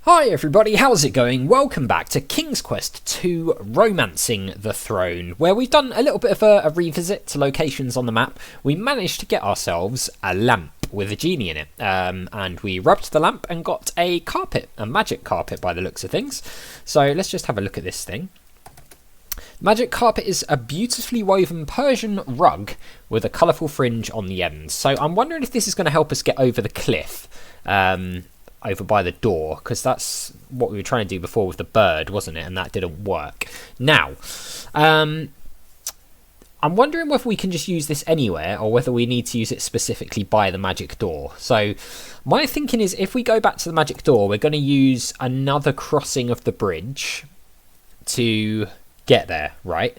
Hi everybody, how's it going? Welcome back to King's Quest II Romancing the Throne, where we've done a little bit of a revisit to locations on the map. We managed to get ourselves a lamp with a genie in it, and we rubbed the lamp and got a carpet, a magic carpet by the looks of things. So let's just have a look at this thing. Magic carpet is a beautifully woven Persian rug with a colourful fringe on the ends. So I'm wondering if this is going to help us get over the cliff. Over by the door, because that's what we were trying to do before with the bird, wasn't it? And that didn't work. Now, I'm wondering whether we can just use this anywhere or whether we need to use it specifically by the magic door. So my thinking is if we go back to the magic door, we're going to use another crossing of the bridge to get there, right?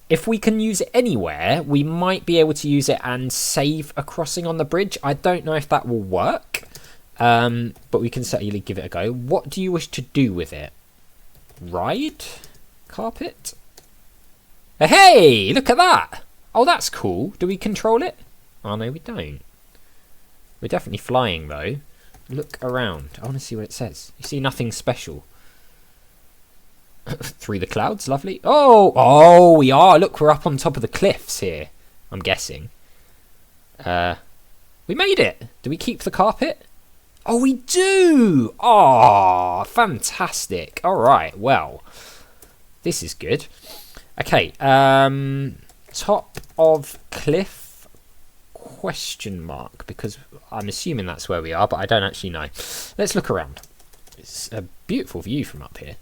If we can use it anywhere, we might be able to use it and save a crossing on the bridge. I don't know if that will work. But we can certainly give it a go. What do you wish to do with it? Ride? Carpet? Hey, look at that! Oh, that's cool. Do we control it? Oh, no, we don't. We're definitely flying, though. Look around. I want to see what it says. You see nothing special. Through the clouds, lovely. Oh, we are. Look, we're up on top of the cliffs here, I'm guessing. We made it. Do we keep the carpet? Oh, we do! Oh, fantastic. All right, well, this is good. Okay, top of cliff, question mark, because I'm assuming that's where we are, but I don't actually know. Let's look around. It's a beautiful view from up here.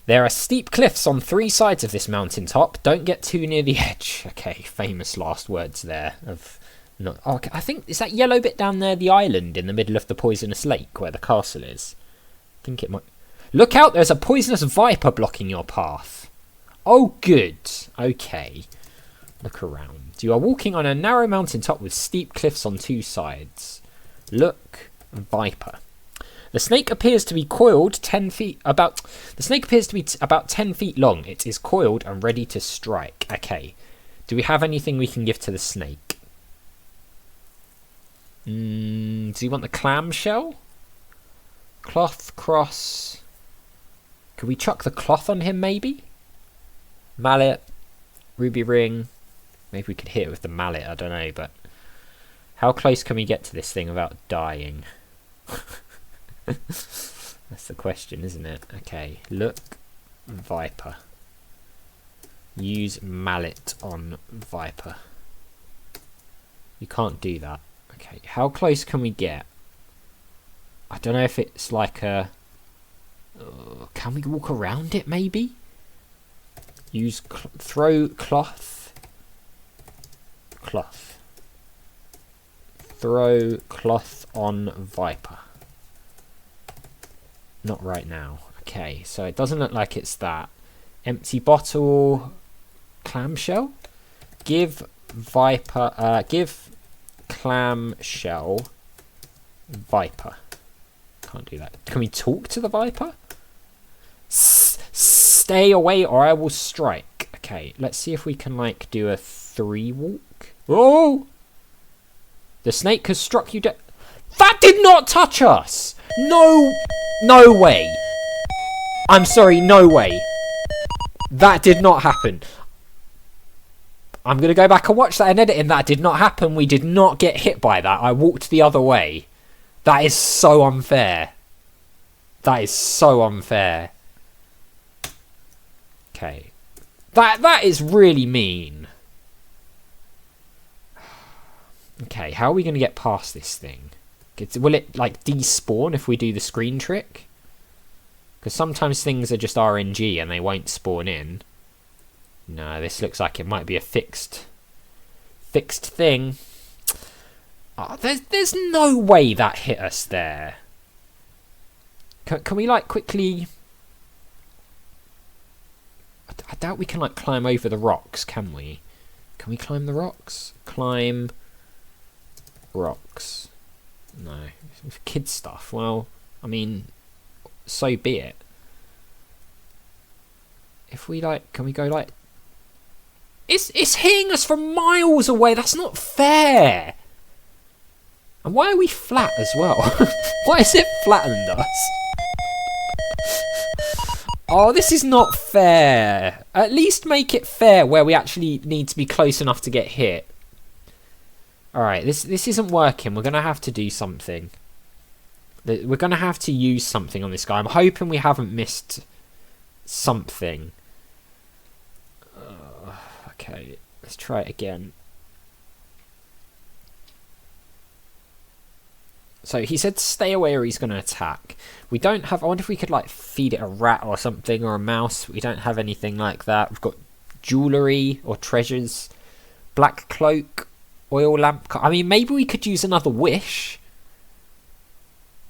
There are steep cliffs on 3 sides of this mountaintop. Don't get too near the edge. Okay, famous last words there of... No, oh, okay. I think, is that yellow bit down there the island in the middle of the poisonous lake where the castle is? I think it might... Look out, there's a poisonous viper blocking your path. Oh, good. Okay. Look around. You are walking on a narrow mountaintop with steep cliffs on 2 sides. Look, viper. The snake appears to be coiled 10 feet... The snake appears to be about 10 feet long. It is coiled and ready to strike. Okay. Do we have anything we can give to the snake? Does he want the clamshell? Cloth, cross. Could we chuck the cloth on him, maybe? Mallet, ruby ring. Maybe we could hit it with the mallet, I don't know, but... How close can we get to this thing without dying? That's the question, isn't it? Okay, look, viper. Use mallet on viper. You can't do that. Okay, how close can we get? I don't know if it's like a... can we walk around it, maybe? Use... throw cloth. Cloth. Throw cloth on viper. Not right now. Okay, so it doesn't look like it's that. Empty bottle... clamshell? Give viper... give... clamshell viper. Can't do that. Can we talk to the viper? Stay away or I will strike. Okay, let's see if we can like do a 3 walk. Oh! The snake has struck you dead. That did not touch us! No way. I'm sorry, no way. That did not happen. I'm going to go back and watch that and edit in. That did not happen. We did not get hit by that. I walked the other way. That is so unfair. That is so unfair. Okay. That is really mean. Okay, how are we going to get past this thing? Will it, like, despawn if we do the screen trick? Because sometimes things are just RNG and they won't spawn in. No, this looks like it might be a fixed thing. Oh, there's no way that hit us there. Can we like quickly... I doubt we can like climb over the rocks, can we? Can we climb the rocks? Climb rocks. No. Kid stuff. Well, I mean, so be it. If we like, can we go like... It's hitting us from miles away. That's not fair. And why are we flat as well? Why is it flattened us? Oh, this is not fair. At least make it fair where we actually need to be close enough to get hit. Alright, this isn't working. We're going to have to do something. We're going to have to use something on this guy. I'm hoping we haven't missed something. Okay, let's try it again. So he said stay away or he's going to attack. We don't have... I wonder if we could like feed it a rat or something, or a mouse. We don't have anything like that. We've got jewellery or treasures. Black cloak. Oil lamp. I mean, maybe we could use another wish.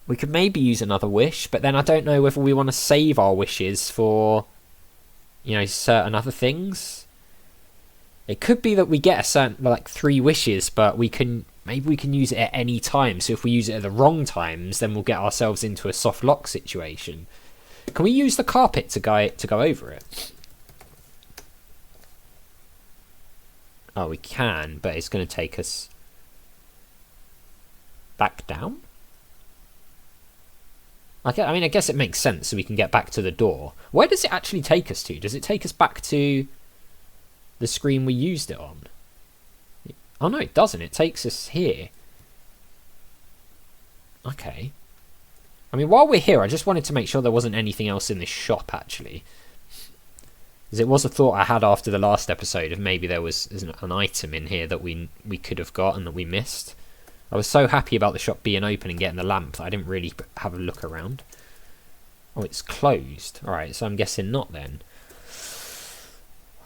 We could maybe use another wish, but then I don't know whether we want to save our wishes for, you know, certain other things. It could be that we get a certain, like, 3 wishes, but maybe we can use it at any time. So if we use it at the wrong times, then we'll get ourselves into a soft lock situation. Can we use the carpet to go over it? Oh, we can, but it's going to take us back down? I mean, I guess it makes sense so we can get back to the door. Where does it actually take us to? Does it take us back to the screen we used it on? Oh, no, it doesn't. It takes us here. Okay. I mean, while we're here, I just wanted to make sure there wasn't anything else in this shop, actually. Because it was a thought I had after the last episode of maybe there was an item in here that we could have got and that we missed. I was so happy about the shop being open and getting the lamp that I didn't really have a look around. Oh, it's closed. Alright, so I'm guessing not then.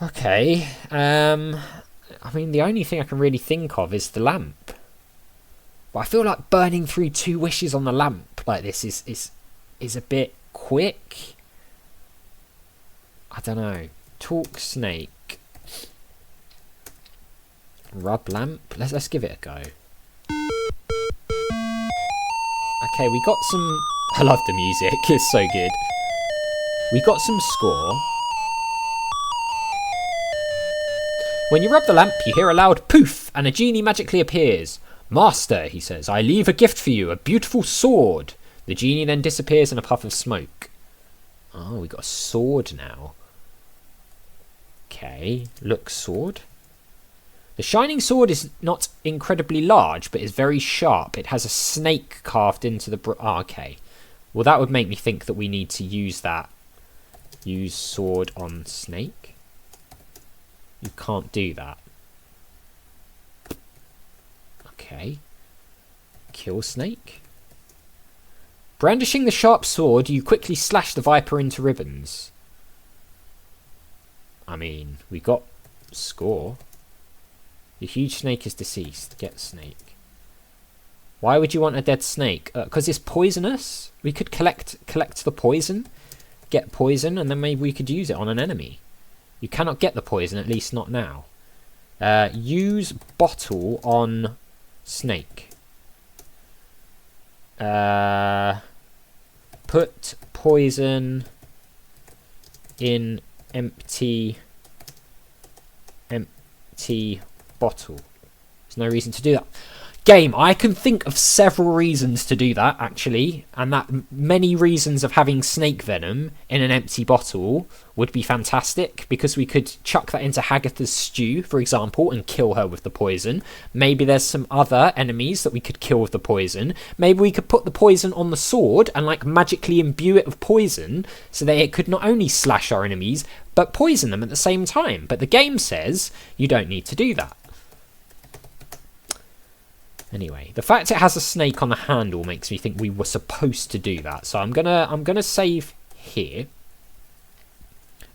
Okay. I mean, the only thing I can really think of is the lamp. But I feel like burning through 2 wishes on the lamp like this is a bit quick. I don't know. Talk snake. Rub lamp. Let's give it a go. Okay, we got some... I love the music. It's so good. We got some score. When you rub the lamp, you hear a loud poof, and a genie magically appears. Master, he says, I leave a gift for you, a beautiful sword. The genie then disappears in a puff of smoke. Oh, we got a sword now. Okay, look, sword. The shining sword is not incredibly large, but is very sharp. It has a snake carved into the... Oh, okay. Well, that would make me think that we need to use that. Use sword on snake. You can't do that. Okay. Kill snake. Brandishing the sharp sword, you quickly slash the viper into ribbons. I mean, we got score. The huge snake is deceased. Get snake. Why would you want a dead snake? Because it's poisonous. We could collect the poison. Get poison, and then maybe we could use it on an enemy. You cannot get the poison, at least not now. Use bottle on snake. Put poison in empty bottle. There's no reason to do that. Game, I can think of several reasons to do that, actually, and that many reasons of having snake venom in an empty bottle would be fantastic, because we could chuck that into Hagatha's stew, for example, and kill her with the poison. Maybe there's some other enemies that we could kill with the poison. Maybe we could put the poison on the sword and like magically imbue it with poison so that it could not only slash our enemies but poison them at the same time. But the game says you don't need to do that. Anyway, the fact it has a snake on the handle makes me think we were supposed to do that. So I'm gonna save here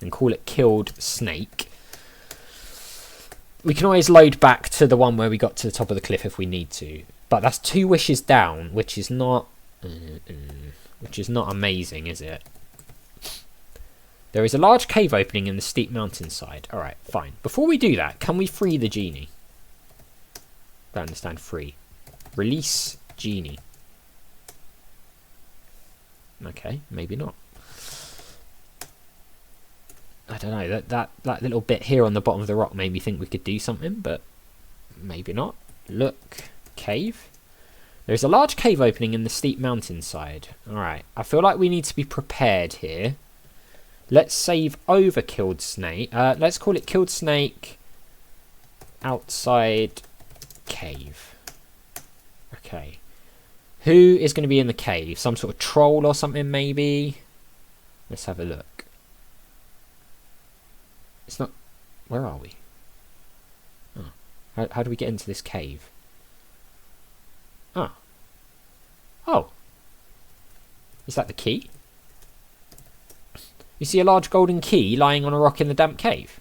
and call it killed snake. We can always load back to the one where we got to the top of the cliff if we need to. But that's 2 wishes down, which is not amazing, is it? There is a large cave opening in the steep mountainside. Alright, fine. Before we do that, can we free the genie? I don't understand free. Release genie. Okay, maybe not. I don't know, that little bit here on the bottom of the rock made me think we could do something, but maybe not. Look, cave. There's a large cave opening in the steep mountainside. Alright, I feel like we need to be prepared here. Let's save over killed snake. Let's call it killed snake outside cave. Okay. Who is going to be in the cave? Some sort of troll or something, maybe? Let's have a look. It's not... Where are we? Oh. How do we get into this cave? Oh. Oh. Is that the key? You see a large golden key lying on a rock in the damp cave?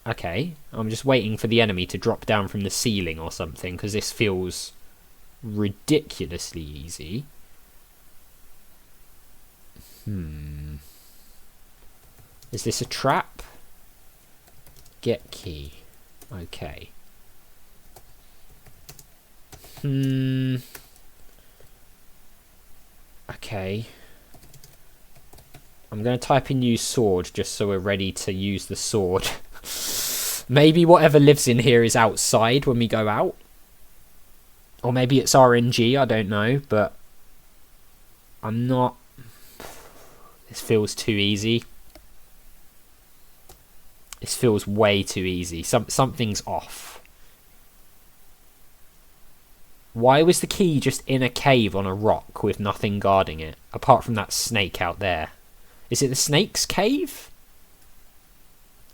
Okay. I'm just waiting for the enemy to drop down from the ceiling or something, because this feels ridiculously easy. Is this a trap? Get key. Okay. Okay. I'm going to type in use sword just so we're ready to use the sword. Maybe whatever lives in here is outside when we go out. Or maybe it's RNG, I don't know, but I'm not... This feels too easy. This feels way too easy. Something's off. Why was the key just in a cave on a rock with nothing guarding it, apart from that snake out there? Is it the snake's cave?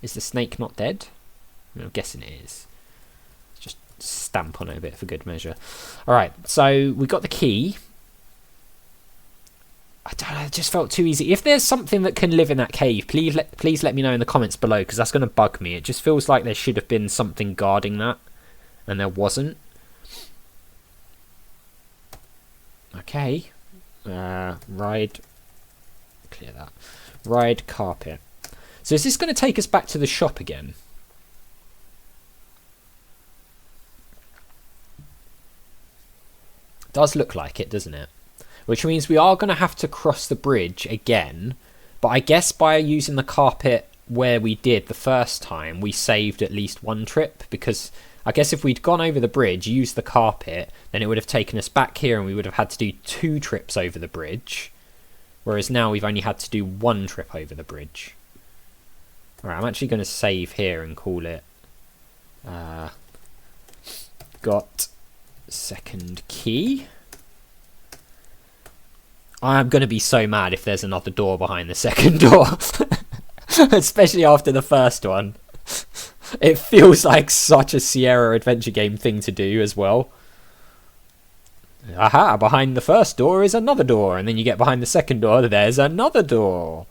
Is the snake not dead? I'm guessing it is. Just stamp on it a bit for good measure. Alright, so we got the key. I don't know, it just felt too easy. If there's something that can live in that cave, please let me know in the comments below, because that's going to bug me. It just feels like there should have been something guarding that, and there wasn't. Okay. Ride. Clear that. Ride carpet. So is this going to take us back to the shop again? Does look like it, doesn't it? Which means we are going to have to cross the bridge again. But I guess by using the carpet where we did the first time, we saved at least one trip. Because I guess if we'd gone over the bridge, used the carpet, then it would have taken us back here and we would have had to do 2 trips over the bridge. Whereas now we've only had to do 1 trip over the bridge. Alright, I'm actually going to save here and call it... got second key. I'm going to be so mad if there's another door behind the second door. Especially after the first one. It feels like such a Sierra adventure game thing to do as well. Aha, behind the first door is another door. And then you get behind the second door, there's another door.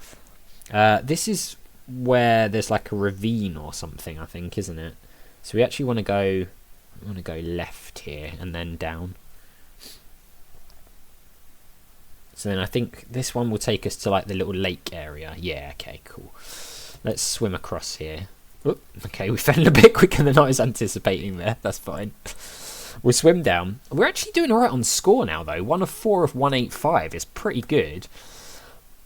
This is where there's like a ravine or something, I think, isn't it? So we actually want to go left here and then down. So then I think this one will take us to like the little lake area. Yeah, okay, cool. Let's swim across here. Oop, okay, we fell a bit quicker than I was anticipating there. That's fine. We'll swim down. We're actually doing alright on score now, though. 1 of 4 of 185 is pretty good.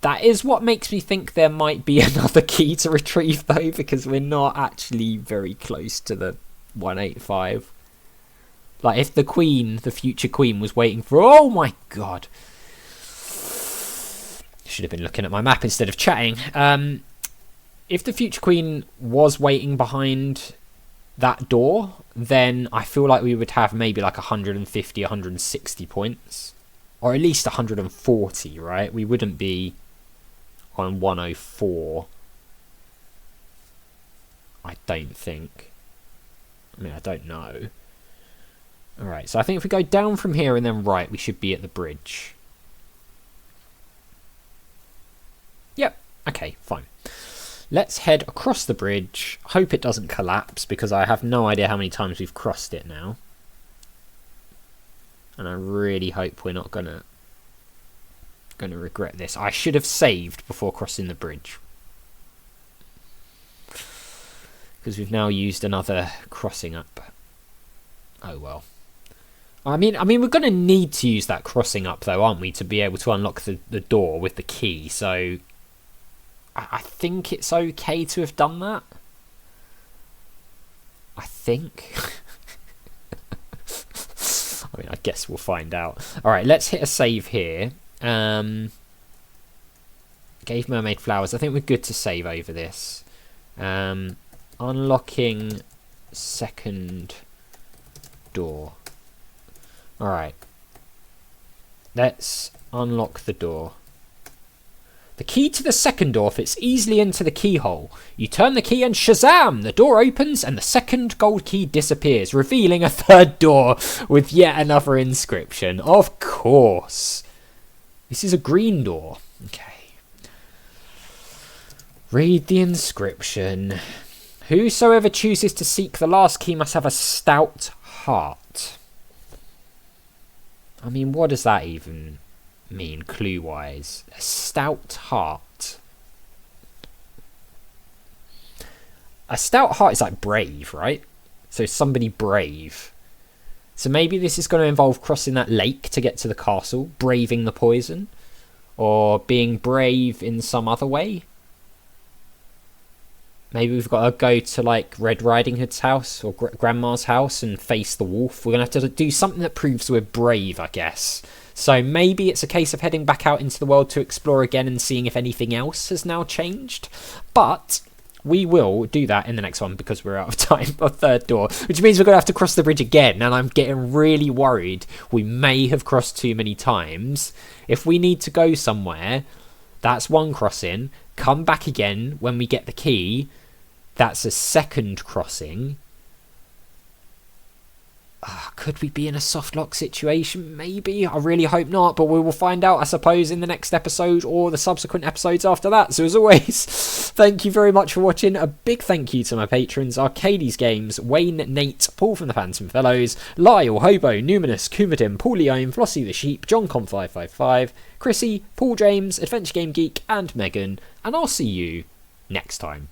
That is what makes me think there might be another key to retrieve, though, because we're not actually very close to the 185. Like, if the queen, the future queen, was waiting for... Oh, my God. Should have been looking at my map instead of chatting. If the future queen was waiting behind that door, then I feel like we would have maybe like 150, 160 points. Or at least 140, right? We wouldn't be on 104. I don't think. I mean, I don't know. Alright, so I think if we go down from here and then right, we should be at the bridge. Yep, okay, fine. Let's head across the bridge. Hope it doesn't collapse, because I have no idea how many times we've crossed it now. And I really hope we're not gonna regret this. I should have saved before crossing the bridge, because we've now used another crossing up. Oh well. I mean, we're going to need to use that crossing up, though, aren't we, to be able to unlock the door with the key. So I think it's okay to have done that. I think. I mean, I guess we'll find out. All right, let's hit a save here. Can gave mermaid flowers. I think we're good to save over this. Unlocking second door. Alright. Let's unlock the door. The key to the second door fits easily into the keyhole. You turn the key and shazam! The door opens and the second gold key disappears, revealing a third door with yet another inscription. Of course. This is a green door. Okay. Read the inscription. Whosoever chooses to seek the last key must have a stout heart. I mean, what does that even mean, clue-wise? A stout heart. A stout heart is like brave, right? So somebody brave. So maybe this is going to involve crossing that lake to get to the castle, braving the poison, or being brave in some other way. Maybe we've got to go to like Red Riding Hood's house or Grandma's house and face the wolf. We're going to have to do something that proves we're brave, I guess. So maybe it's a case of heading back out into the world to explore again and seeing if anything else has now changed. But we will do that in the next one because we're out of time. A third door, which means we're going to have to cross the bridge again. And I'm getting really worried we may have crossed too many times. If we need to go somewhere, that's one crossing. Come back again when we get the key. That's a second crossing. Could we be in a soft lock situation? Maybe. I really hope not, but we will find out, I suppose, in the next episode or the subsequent episodes after that. So as always, thank you very much for watching. A big thank you to my patrons: Arcades Games, Wayne, Nate, Paul from the Phantom Fellows, Lyle, Hobo, Numinous, Coumadin, Paulione, Flossie the Sheep, JohnCon555, Chrissy, Paul James, Adventure Game Geek, and Megan. And I'll see you next time.